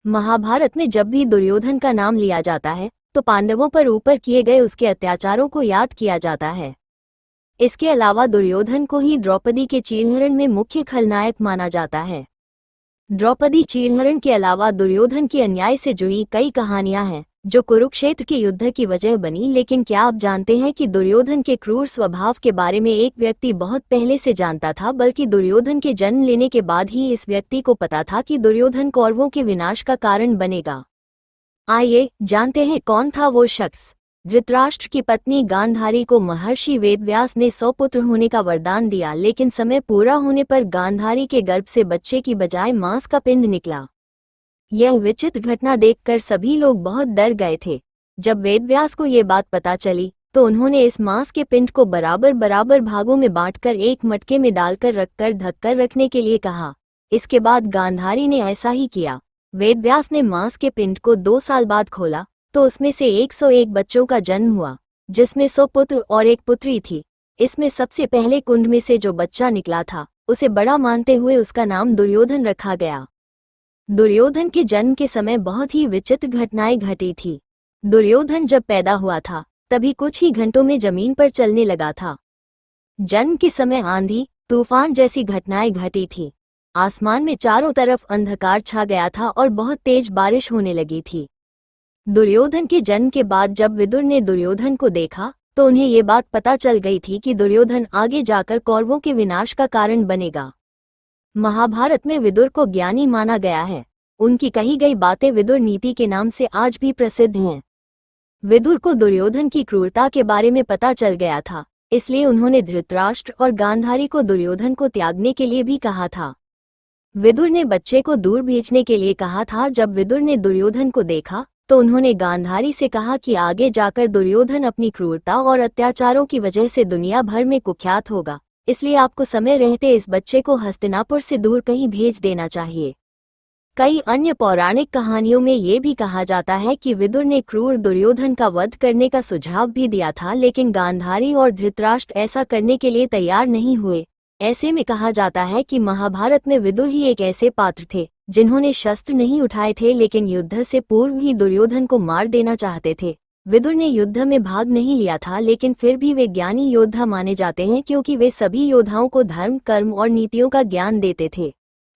महाभारत में जब भी दुर्योधन का नाम लिया जाता है तो पांडवों पर ऊपर किए गए उसके अत्याचारों को याद किया जाता है। इसके अलावा दुर्योधन को ही द्रौपदी के चीरहरण में मुख्य खलनायक माना जाता है। द्रौपदी चीरहरण के अलावा दुर्योधन की अन्याय से जुड़ी कई कहानियां हैं जो कुरुक्षेत्र के युद्ध की वजह बनी। लेकिन क्या आप जानते हैं कि दुर्योधन के क्रूर स्वभाव के बारे में एक व्यक्ति बहुत पहले से जानता था, बल्कि दुर्योधन के जन्म लेने के बाद ही इस व्यक्ति को पता था कि दुर्योधन कौरवों के विनाश का कारण बनेगा। आइए जानते हैं कौन था वो शख्स। धृतराष्ट्र की पत्नी गांधारी को महर्षि वेदव्यास ने 100 पुत्र होने का वरदान दिया, लेकिन समय पूरा होने पर गांधारी के गर्भ से बच्चे की बजाय मांस का पिंड निकला। यह विचित्र घटना देखकर सभी लोग बहुत डर गए थे। जब वेदव्यास को ये बात पता चली तो उन्होंने इस मांस के पिंड को बराबर बराबर भागों में बांटकर एक मटके में डालकर रखकर ढककर रखने के लिए कहा। इसके बाद गांधारी ने ऐसा ही किया। वेदव्यास ने मांस के पिंड को 2 साल बाद खोला तो उसमें से 101 बच्चों का जन्म हुआ, जिसमें 100 पुत्र और 1 पुत्री थी। इसमें सबसे पहले कुंड में से जो बच्चा निकला था उसे बड़ा मानते हुए उसका नाम दुर्योधन रखा गया। दुर्योधन के जन्म के समय बहुत ही विचित्र घटनाएं घटी थी। दुर्योधन जब पैदा हुआ था तभी कुछ ही घंटों में जमीन पर चलने लगा था। जन्म के समय आंधी तूफान जैसी घटनाएं घटी थी। आसमान में चारों तरफ अंधकार छा गया था और बहुत तेज बारिश होने लगी थी। दुर्योधन के जन्म के बाद जब विदुर ने दुर्योधन को देखा तो उन्हें ये बात पता चल गई थी कि दुर्योधन आगे जाकर कौरवों के विनाश का कारण बनेगा। महाभारत में विदुर को ज्ञानी माना गया है। उनकी कही गई बातें विदुर नीति के नाम से आज भी प्रसिद्ध हैं। विदुर को दुर्योधन की क्रूरता के बारे में पता चल गया था, इसलिए उन्होंने धृतराष्ट्र और गांधारी को दुर्योधन को त्यागने के लिए भी कहा था। विदुर ने बच्चे को दूर भेजने के लिए कहा था। जब विदुर ने दुर्योधन को देखा तो उन्होंने गांधारी से कहा कि आगे जाकर दुर्योधन अपनी क्रूरता और अत्याचारों की वजह से दुनिया भर में कुख्यात होगा, इसलिए आपको समय रहते इस बच्चे को हस्तिनापुर से दूर कहीं भेज देना चाहिए। कई अन्य पौराणिक कहानियों में ये भी कहा जाता है कि विदुर ने क्रूर दुर्योधन का वध करने का सुझाव भी दिया था, लेकिन गांधारी और धृतराष्ट्र ऐसा करने के लिए तैयार नहीं हुए। ऐसे में कहा जाता है कि महाभारत में विदुर ही एक ऐसे पात्र थे जिन्होंने शस्त्र नहीं उठाए थे, लेकिन युद्ध से पूर्व ही दुर्योधन को मार देना चाहते थे। विदुर ने युद्ध में भाग नहीं लिया था, लेकिन फिर भी वे ज्ञानी योद्धा माने जाते हैं क्योंकि वे सभी योद्धाओं को धर्म, कर्म और नीतियों का ज्ञान देते थे।